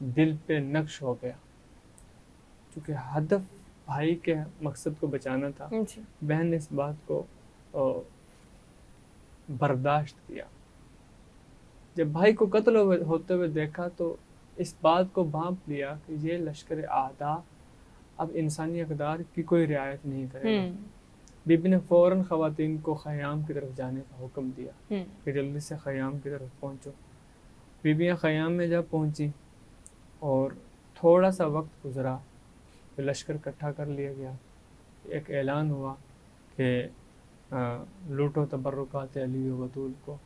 دل پہ نقش ہو گیا، چونکہ ہدف بھائی کے مقصد کو بچانا تھا۔ جی بہن نے اس بات کو برداشت کیا۔ جب بھائی کو قتل ہوتے ہوئے دیکھا تو اس بات کو بھانپ لیا کہ یہ لشکر اعداء اب انسانی اقدار کی کوئی رعایت نہیں کرے گا۔ بی بی نے فوراً خواتین کو خیام کی طرف جانے کا حکم دیا کہ جلدی سے خیام کی طرف پہنچو۔ بیویاں خیام میں جب پہنچی اور تھوڑا سا وقت گزرا تو لشکر اکٹھا کر لیا گیا۔ ایک اعلان ہوا کہ لوٹو تبرکات علی و بطول کو،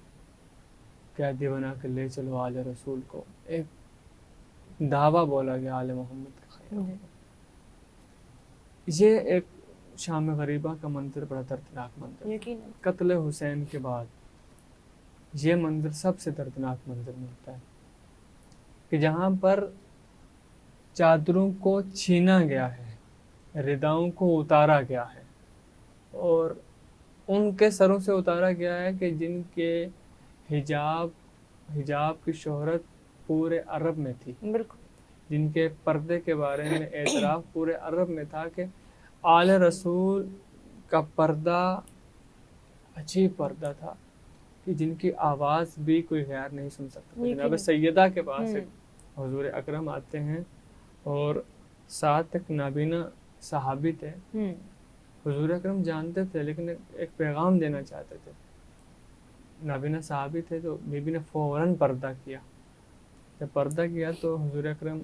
قیدی بنا کے لے چلو آل رسول کو۔ ایک دعویٰ بولا گیا آل محمد کے خیام۔ یہ ایک شام غریبہ کا منظر بڑا دردناک منظر، یقیناً قتل حسین کے بعد یہ منظر سب سے دردناک منظر ملتا ہے کہ جہاں پر چادروں کو چھینا گیا ہے، رداؤں کو اتارا گیا ہے، اور ان کے سروں سے اتارا گیا ہے کہ جن کے حجاب کی شہرت پورے عرب میں تھی، بالکل، جن کے پردے کے بارے میں اعتراف پورے عرب میں تھا کہ آل رسول کا پردہ عجیب پردہ تھا کہ جن کی آواز بھی کوئی غیر نہیں سن سکتا۔ جناب سیدہ کے پاس حضور اکرم آتے ہیں اور ساتھ ایک نابینا صحابی تھے۔ حضور اکرم جانتے تھے لیکن ایک پیغام دینا چاہتے تھے۔ نابینا صحابی تھے تو بی بی نے فوراً پردہ کیا۔ جب پردہ کیا تو حضور اکرم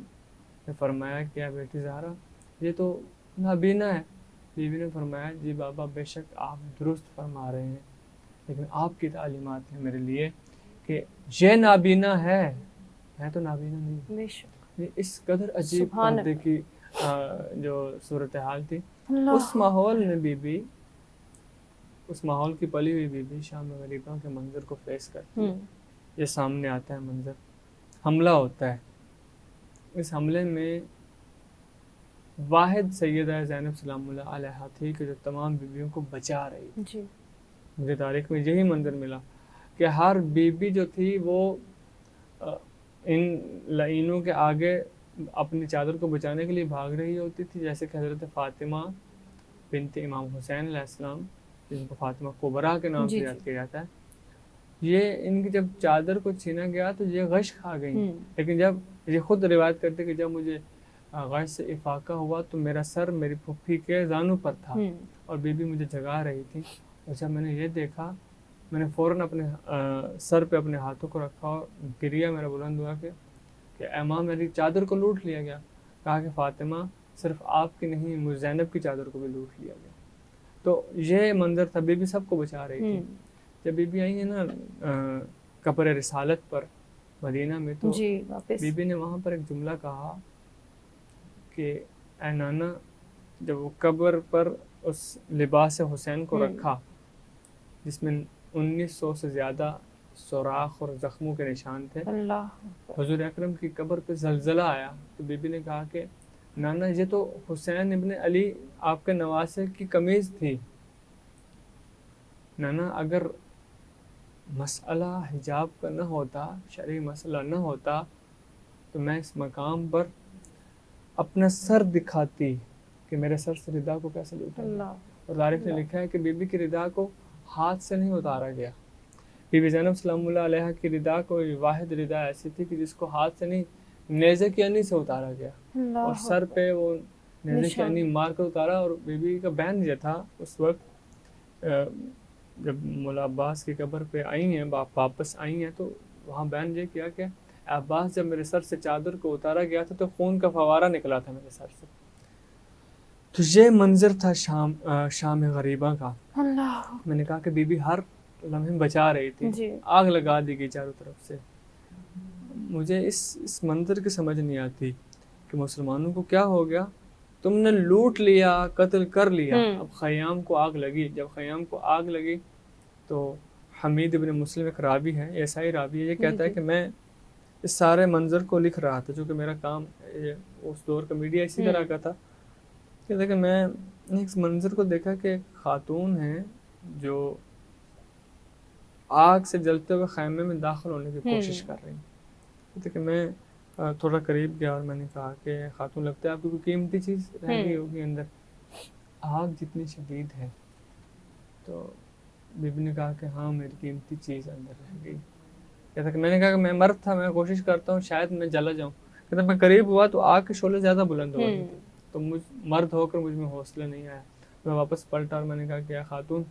نے فرمایا کیا بیٹی زہرا یہ تو نابینا ہے۔ بی بی نے فرمایا جی بابا بے شک آپ درست فرما رہے ہیں، لیکن آپ کی تعلیمات ہیں میرے لیے کہ یہ نابینا ہے، میں تو نابینا نہیں۔ بے شک اس قدر عجیب پردے کی جو صورتحال تھی، اس ماحول میں بی بی، اس ماحول کی پلی ہوئی بی بی شام غریبہ کے منظر کو فیس کرتی ہے۔ یہ سامنے آتا ہے منظر، حملہ ہوتا ہے۔ اس حملے میں واحد سیدہ زینب سلام اللہ علیہا تھی کہ جو تمام بیویوں کو بچا رہی تھی۔ مجھے تاریخ میں یہی منظر ملا کہ ہر بیوی جو تھی وہ ان لعینوں کے آگے اپنی چادر کو بچانے کے لیے بھاگ رہی ہوتی تھی، جیسے کہ حضرت فاطمہ بنت امام حسین علیہ السلام، جن کو فاطمہ کبریٰ کے نام سے یاد کیا جاتا ہے، یہ ان کی جب چادر کو چھینا گیا تو یہ غش کھا گئیں، لیکن جب یہ خود روایت کرتے کہ جب مجھے غش سے افاقہ ہوا تو میرا سر میری پھپھی کے زانوں پر تھا اور بی بی مجھے جگا رہی تھی، اور جب میں نے یہ دیکھا میں نے فوراً اپنے سر پہ اپنے ہاتھوں کو رکھا اور گریا میرا بلند ہوا کہ اے ماں میری چادر کو لوٹ لیا گیا۔ کہا کہ فاطمہ صرف آپ کی نہیں مجھ زینب کی چادر کو بھی لوٹ لیا گیا۔ تو یہ منظر تھا، بی بی سب کو بچا رہی تھی۔ جب بی بی آئی ہیں نا قبر رسالت پر مدینہ میں تو بی بی نے وہاں پر ایک جملہ کہا کہ اے نانا، جب وہ قبر پر اس لباس حسین کو رکھا جس میں 1900 سے زیادہ سوراخ اور زخموں کے نشان تھے، حضور اکرم کی قبر پہ زلزلہ آیا تو بی بی نے کہا کہ نانا یہ تو حسین ابن علی آپ کے نواسے کی قمیض تھی۔ نانا اگر مسئلہ حجاب کا نہ ہوتا، شرعی مسئلہ نہ ہوتا تو میں اس مقام پر اپنا سر دکھاتی کہ میرے سر سے ردا کو کیسے لوٹا گیا۔ اور تاریخ نے لکھا ہے کہ بی بی کی ردا کو ہاتھ سے نہیں اتارا گیا۔ بی بی زینب سلام اللہ علیہ کی ردا کوئی واحد ردا ایسی تھی کہ جس کو ہاتھ سے نہیں نیزے کی انی سے اتارا گیا، اور سر پہ وہ نیزے کی انی مار کر اتارا۔ اور بی بی کا بہن یہ تھا اس وقت جب مولا عباس کی قبر پہ آئی ہیں، واپس آئی ہیں تو وہاں بہن یہ کیا کہ عباس جب میرے سر سے چادر کو اتارا گیا تھا تو خون کا فوارہ نکلا تھا میرے سر سے۔ تو یہ منظر تھا شام غریبہ کا۔ میں نے کہا کہ بی بی ہر لمحے بچا رہی تھی، آگ لگا دی گئی چاروں طرف سے۔ مجھے اس منظر کی سمجھ نہیں آتی کہ مسلمانوں کو کیا ہو گیا، تم نے لوٹ لیا، قتل کر لیا، اب خیام کو آگ لگی۔ جب خیام کو آگ لگی تو حمید ابن مسلم ایک راوی ہے، عیسائی راوی ہے، یہ کہتا ہے کہ میں اس سارے منظر کو لکھ رہا تھا، چونکہ میرا کام اس دور کا میڈیا اسی طرح کا تھا، کہتا کہ میں نے اس منظر کو دیکھا کہ ایک خاتون ہے جو آگ سے جلتے ہوئے خیمے میں داخل ہونے کی کوشش کر رہی ہیں۔ کہتے کہ میں تھوڑا قریب گیا اور میں نے کہا کہ خاتون لگتا ہے آپ کی کوئی قیمتی چیز رہ گئی ہوگی اندر، آگ جتنی شدید ہے. تو بی بی نے کہا کہ ہاں میری قیمتی چیز اندر رہ گئی. کہتا کہ میں نے کہا کہ میں مرد تھا، میں کوشش کرتا ہوں شاید میں جلا جاؤں. کہتا میں قریب ہوا تو آگ کے شعلے زیادہ بلند ہو رہے تھے، تو مرد ہو کر مجھ میں حوصلہ نہیں آیا. میں واپس پلٹا اور میں نے کہا کہ خاتون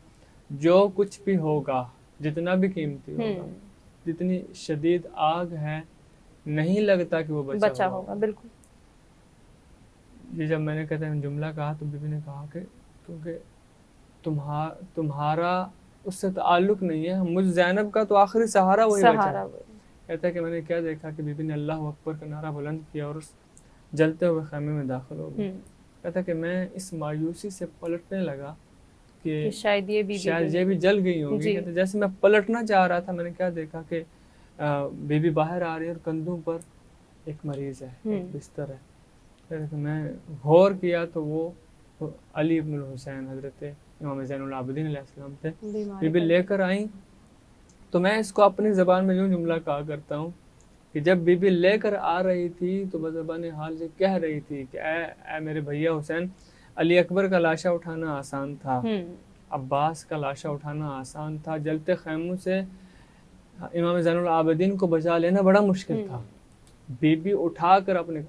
جو کچھ بھی ہوگا، جتنا بھی قیمتی ہوگا، جتنی شدید آگ ہے، نہیں لگتا کہ وہ بچا ہوگا. بالکل. یہ جب میں نے کہتے ہیں جملہ کہا تو بی بی نے کہا کہ کیونکہ تمہارا اس سے تعلق نہیں ہے، مجھ زینب کا تو آخری سہارا وہی بچا. کہتا ہے کہ میں نے کیا دیکھا کہ بی بی نے اللہ اکبر کا نعرہ بلند کیا اور اس جلتے ہوئے خیمے میں داخل ہو گیا. کہتا ہے کہ میں اس مایوسی سے پلٹنے لگا کہ شاید یہ بھی جل گئی ہوں گی. کہتا ہے جیسے میں پلٹنا چاہ رہا تھا میں نے کیا دیکھا کہ بی بی باہر آ رہی ہے اور کندھوں پر ایک مریض ہے، ایک بستر ہے. کہتا ہے کہ میں غور کیا تو وہ علی ابن الحسین حضرت امام زین العابدین علیہ السلام تھے. بی بی لے کر آئیں تو میں اس کو اپنی زبان میں یوں جملہ کہا کرتا ہوں کہ جب بی بی لے کر آ رہی تھی تو بزبان حال سے کہہ رہی تھی کہ اے میرے بھیا حسین، علی اکبر کا لاشا اٹھانا آسان تھا، عباس کا لاشا اٹھانا آسان تھا، جلتے خیموں سے امام زین العابدین کو بچا لینا بڑا مشکل تھا. بی بی اٹھا کر اپنے،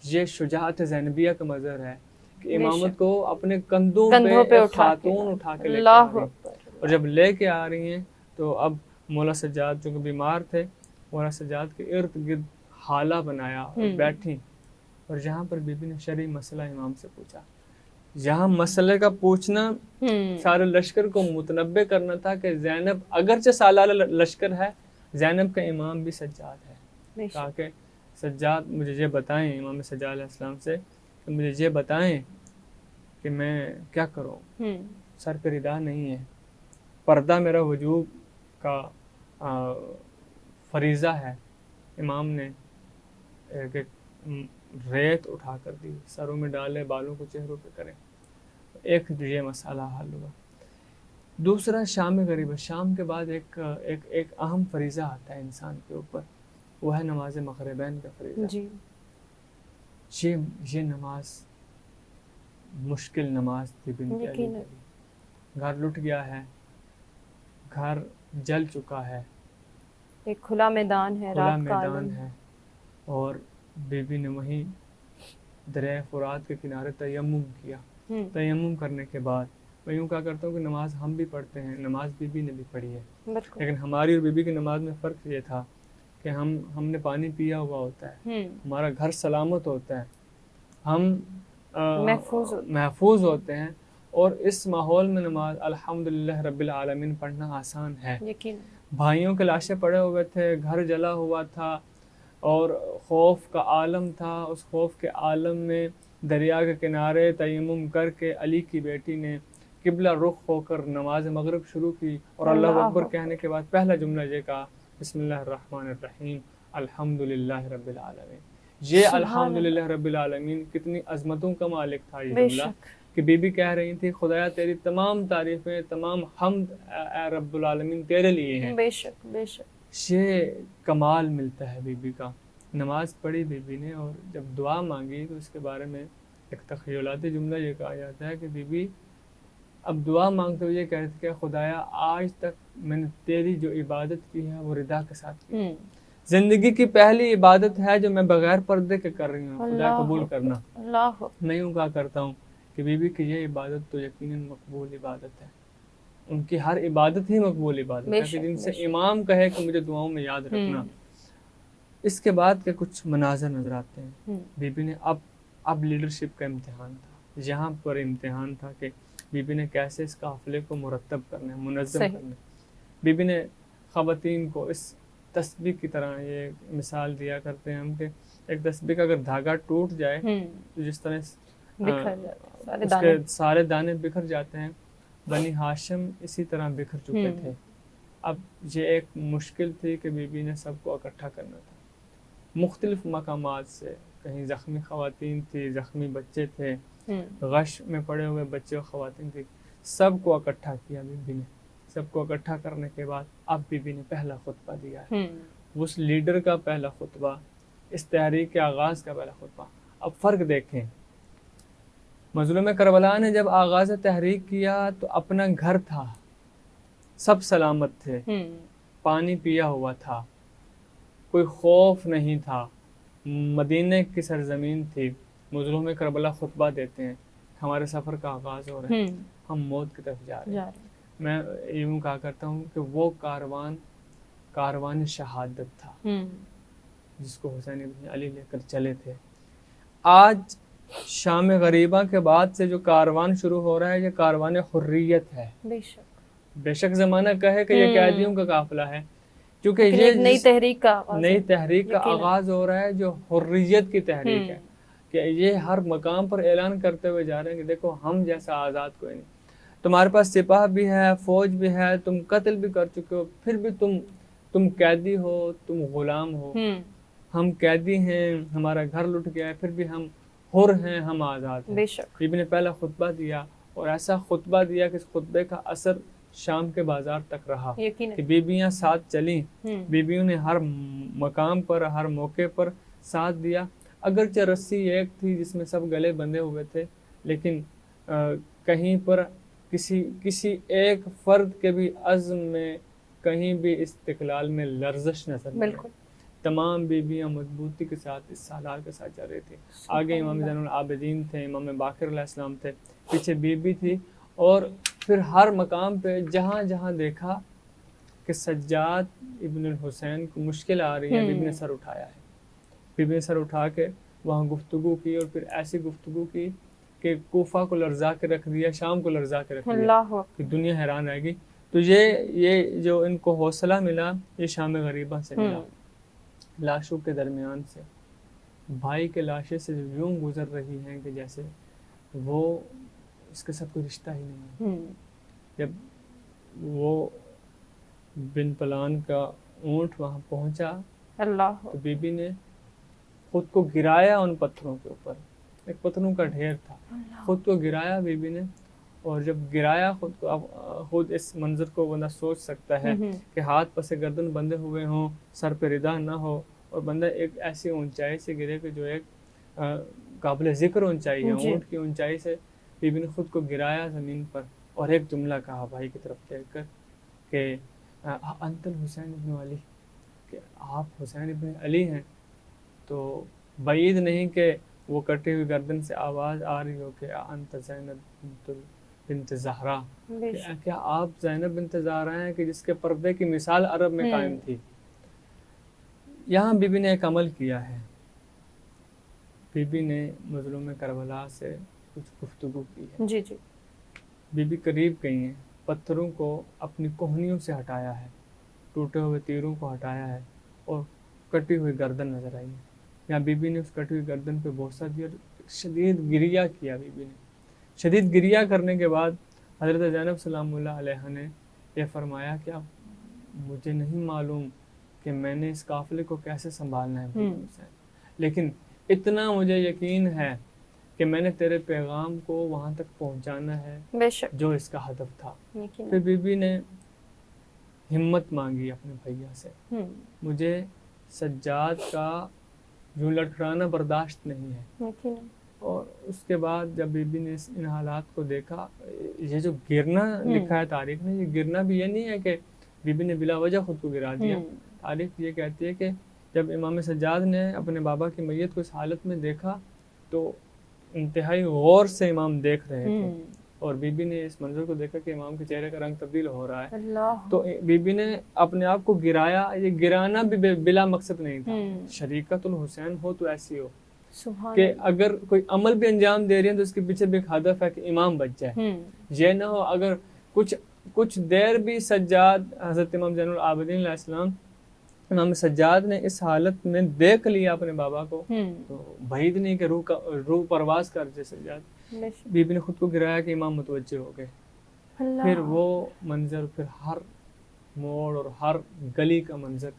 یہ شجاعت زینبیہ کا مظہر ہے کہ امامت کو اپنے کندھوں پہ خاتون اٹھا کے لے کے آ رہی ہیں. اور جب لے کے آ رہی ہیں تو اب مولا سجاد جو کہ بیمار تھے، مولا سجاد کے ارد گرد حالہ بنایا اور بیٹھی. اور جہاں پر بی بی نے شرعی مسئلہ امام سے پوچھا، جہاں مسئلے کا پوچھنا سارے لشکر کو متنبع کرنا تھا کہ زینب اگرچہ سالار لشکر ہے، زینب کا امام بھی سجاد ہے. کہا کہ سجاد مجھے یہ بتائیں، امام سجاد علیہ السلام سے کہ مجھے یہ بتائیں کہ میں کیا کروں. سر پہ ردا نہیں ہے، پردہ میرا وجوب کا فریضہ ہے. امام نے ایک ریت اٹھا کر دی، سروں میں ڈالے، بالوں کو چہروں پہ کریں. ایک یہ مسئلہ حل ہوا. دوسرا شام غریب ہے. شام کے بعد ایک اہم فریضہ آتا ہے انسان کے اوپر، وہ ہے نماز مغربین کا فریضہ. یہ نماز مشکل نماز تھی بنت علی. گھر لٹ گیا ہے، گھر جل چکا ہے، ایک کھلا میدان ہے، کھلا میدان ہے. اور بی بی نے وہیں دریائے فرات کے کنارے تیمم کیا. تیمم کرنے کے بعد میں یوں کہا کرتا ہوں کہ نماز ہم بھی پڑھتے ہیں، نماز بی بی نے بھی پڑھی ہے. لیکن ہماری اور بی بی کی نماز میں فرق یہ تھا کہ ہم نے پانی پیا ہوا ہوتا ہے، ہمارا گھر سلامت ہوتا ہے، ہم محفوظ ہوتے ہیں. اور اس ماحول میں نماز الحمدللہ رب العالمین پڑھنا آسان ہے. بھائیوں کے لاشیں پڑے ہوئے تھے، گھر جلا ہوا تھا اور خوف کا عالم تھا. اس خوف کے عالم میں دریا کے کنارے تیمم کر کے علی کی بیٹی نے قبلہ رخ ہو کر نماز مغرب شروع کی اور اللہ اکبر کہنے کے بعد پہلا جملہ یہ کہا، بسم اللہ الرحمن الرحیم الحمدللہ رب العالمین. یہ الحمدللہ رب العالمین کتنی عظمتوں کا مالک تھا یہ جملہ کہ بی بی کہہ رہی تھی خدایا تیری تمام تعریفیں، تمام حمد اے رب العالمین تیرے لیے ہیں. بے شک بے شک. یہ کمال ملتا ہے بی بی کا. نماز پڑھی بی بی نے اور جب دعا مانگی تو اس کے بارے میں ایک تخیلاتی جملہ یہ کہا جاتا ہے کہ بی بی اب دعا مانگتے ہوئے یہ کہہ رہی تھی کہ خدایا آج تک میں نے تیری جو عبادت کی ہے وہ رضا کے ساتھ کی. زندگی کی پہلی عبادت ہے جو میں بغیر پردے کے کر رہی ہوں، خدا قبول کرنا. میں یوں کہا کرتا ہوں کہ بی بی کی یہ عبادت تو یقیناً مقبول عبادت ہے. ان کی ہر عبادت ہی مقبول عبادت ہے کہ جن سے امام کہے کہ مجھے دعاؤں میں یاد رکھنا. اس کے بعد کے کچھ مناظر نظر آتے ہیں. بی بی نے اب لیڈرشپ کا امتحان تھا. یہاں پر امتحان تھا کہ بی بی نے کیسے اس قافلے کو مرتب کرنا ہے، منظم کرنا ہے. بی بی نے خواتین کو اس تسبیح کی طرح، یہ مثال دیا کرتے ہیں ہم کہ ایک تسبیح کا اگر دھاگا ٹوٹ جائے تو جس طرح اس کے سارے دانے بکھر جاتے ہیں، بنی ہاشم اسی طرح بکھر چکے تھے. اب یہ ایک مشکل تھی کہ بی بی نے سب کو اکٹھا کرنا تھا مختلف مقامات سے. کہیں زخمی خواتین تھی، زخمی بچے تھے، غش میں پڑے ہوئے بچے و خواتین تھی. سب کو اکٹھا کیا بی بی نے. سب کو اکٹھا کرنے کے بعد اب بی بی نے پہلا خطبہ دیا ہے. اس لیڈر کا پہلا خطبہ اس تحریک کے آغاز کا پہلا خطبہ. اب فرق دیکھیں, مظلوم کربلا نے جب آغاز تحریک کیا تو اپنا گھر تھا, سب سلامت تھے, پانی پیا ہوا تھا, کوئی خوف نہیں تھا, مدینے کی سرزمین تھی. مظلوم کربلا خطبہ دیتے ہیں, ہمارے سفر کا آغاز ہو رہا ہے, ہم موت کی طرف جا رہے ہیں. میں یوں کہا کرتا ہوں کہ وہ کاروان شہادت تھا جس کو حسین ابن علی لے کر چلے تھے. آج شام غریبہ کے بعد سے جو کاروان شروع ہو رہا ہے یہ کاروان حریت ہے. بے شک زمانہ کہے کہ یہ قیدیوں کا قافلہ ہے, کیونکہ یہ نئی تحریک کا آغاز ہو رہا ہے جو حریت کی تحریک ہے, کہ یہ ہر مقام پر اعلان کرتے ہوئے جا رہے ہیں کہ دیکھو ہم جیسا آزاد کوئی نہیں. تمہارے پاس سپاہ بھی ہے, فوج بھی ہے, تم قتل بھی کر چکے ہو, پھر بھی تم قیدی ہو, تم غلام ہو. ہم قیدی ہیں, ہمارا گھر لٹ گیا ہے, پھر بھی ہم حر ہیں, ہم آزاد ہیں. بی بی نے پہلا خطبہ دیا, اور ایسا خطبہ دیا کہ اس خطبے کا اثر شام کے بازار تک رہا, کہ بیبیاں ساتھ چلیں. بیبیوں نے ہر مقام پر, ہر موقع پر ساتھ دیا. اگرچہ رسی ایک تھی جس میں سب گلے بندھے ہوئے تھے, لیکن کہیں پر کسی ایک فرد کے بھی عزم میں کہیں بھی استقلال میں لرزش نظر نہیں. تمام بیبیاں مضبوطی کے ساتھ اس سالار کے ساتھ چل رہی تھی. آگے امام زین العابدین تھے, امام باقر علیہ السلام تھے, پیچھے بی تھی. اور پھر ہر مقام پہ جہاں جہاں دیکھا کہ سجاد ابن الحسین کو مشکل آ رہی ہے, بی بی نے سر اٹھایا ہے. بی بی نے سر اٹھا کے وہاں گفتگو کی, اور پھر ایسی گفتگو کی کہ کوفہ کو لرزا کے رکھ دیا, شام کو لرزا کے رکھ دیا, کہ دنیا حیران رہ گئی. تو یہ جو ان کو حوصلہ ملا یہ شام غریبہ سے ملا. لاشوں کے درمیان سے, بھائی کے لاشیں سے یوں گزر رہی ہیں کہ جیسے وہ اس کے ساتھ کوئی رشتہ ہی نہیں ہے. جب وہ بن پلان کا اونٹ وہاں پہنچا تو بی بی نے خود کو گرایا ان پتھروں کے اوپر, ایک پتھروں کا ڈھیر تھا, خود کو گرایا بی بی نے. اور جب گرایا خود کو, اب خود اس منظر کو بندہ سوچ سکتا ہے کہ ہاتھ پس گردن بندھے ہوئے ہوں, سر پہ ردا نہ ہو, اور بندہ ایک ایسی اونچائی سے گرے کہ جو ایک قابل ذکر اونچائی ہے, اونٹ کی اونچائی سے بی بی نے خود کو گرایا زمین پر, اور ایک جملہ کہا بھائی کی طرف دیکھ کر کہ انت الحسین ابن علی, کہ آپ حسین ابن علی ہیں. تو بعید نہیں کہ وہ کٹی ہوئی گردن سے آواز آ رہی ہو کہ انت زینب بنت زہرا, کیا آپ زینب بنت زہرا ہیں کہ جس کے پردے کی مثال عرب میں قائم تھی. یہاں بی بی نے ایک عمل کیا ہے. بی بی نے مظلوم کربلا سے کچھ گفتگو کی ہے. بی بی قریب گئی ہیں, پتھروں کو اپنی کوہنیوں سے ہٹایا ہے, ٹوٹے ہوئے تیروں کو ہٹایا ہے, اور کٹی ہوئی گردن نظر آئی ہے. یہاں بی بی نے اس کٹی ہوئی گردن پہ بوسہ دیا, شدید گریہ کیا. بی بی نے شدید گریہ کرنے کے بعد حضرت زینب سلام اللہ علیہ نے یہ فرمایا کہ اب مجھے نہیں معلوم کہ میں نے اس قافلے کو کیسے سنبھالنا ہے, لیکن اتنا مجھے یقین ہے کہ میں نے تیرے پیغام کو وہاں تک پہنچانا ہے جو اس کا ہدف تھا. پھر بی بی نے ہمت مانگی اپنے بھیا سے, مجھے سجاد کا یوں لٹکرانا برداشت نہیں ہے. اور اس کے بعد جب بی بی نے ان حالات کو دیکھا, یہ جو گرنا لکھا ہے تاریخ میں, یہ گرنا بھی یہ نہیں ہے کہ بی بی نے بلا وجہ خود کو گرا دیا. تاریخ یہ کہتی ہے کہ جب امام سجاد نے اپنے بابا کی میت کو اس حالت میں دیکھا تو انتہائی غور سے امام دیکھ رہے تھے, اور بی بی نے اس منظر کو دیکھا کہ امام کے چہرے کا رنگ تبدیل ہو رہا ہے. تو بی بی نے اپنے آپ کو گرایا. یہ گرانا بھی بلا مقصد نہیں تھا. شریکت الحسین ہو تو ایسی ہو کہ اگر کوئی عمل بھی انجام دے رہی ہے تو اس کے پیچھے بھی ایک ہدف ہے کہ امام بچ جائے. یہ نہ ہو اگر کچھ دیر بھی سجاد, حضرت امام زین العابدین علیہ السلام, امام سجاد نے اس حالت میں دیکھ لیا اپنے بابا کو, تو بعید نہیں کہ روح پرواز کر جائے سجاد. بی بی نے خود کو گرایا کہ امام متوجہ ہو گئے. پھر وہ منظر, پھر ہر موڑ اور ہر گلی کا منظر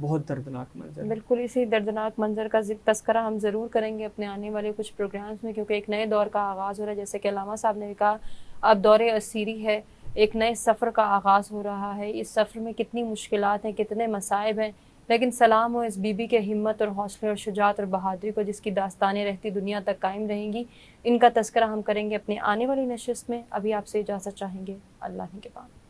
بہت دردناک منظر. بالکل اسی دردناک منظر کا تذکرہ ہم ضرور کریں گے اپنے آنے والے کچھ پروگرامز میں, کیونکہ ایک نئے دور کا آغاز ہو رہا ہے. جیسے کہ علامہ صاحب نے بھی کہا, اب دور اسیری ہے, ایک نئے سفر کا آغاز ہو رہا ہے. اس سفر میں کتنی مشکلات ہیں, کتنے مصائب ہیں, لیکن سلام ہو اس بی بی کے ہمت اور حوصلے اور شجاعت اور بہادری کو، جس کی داستانیں رہتی دنیا تک قائم رہیں گی۔ ان کا تذکرہ ہم کریں گے اپنے آنے والی نشست میں۔ ابھی آپ سے اجازت چاہیں گے، اللہ کے بعد۔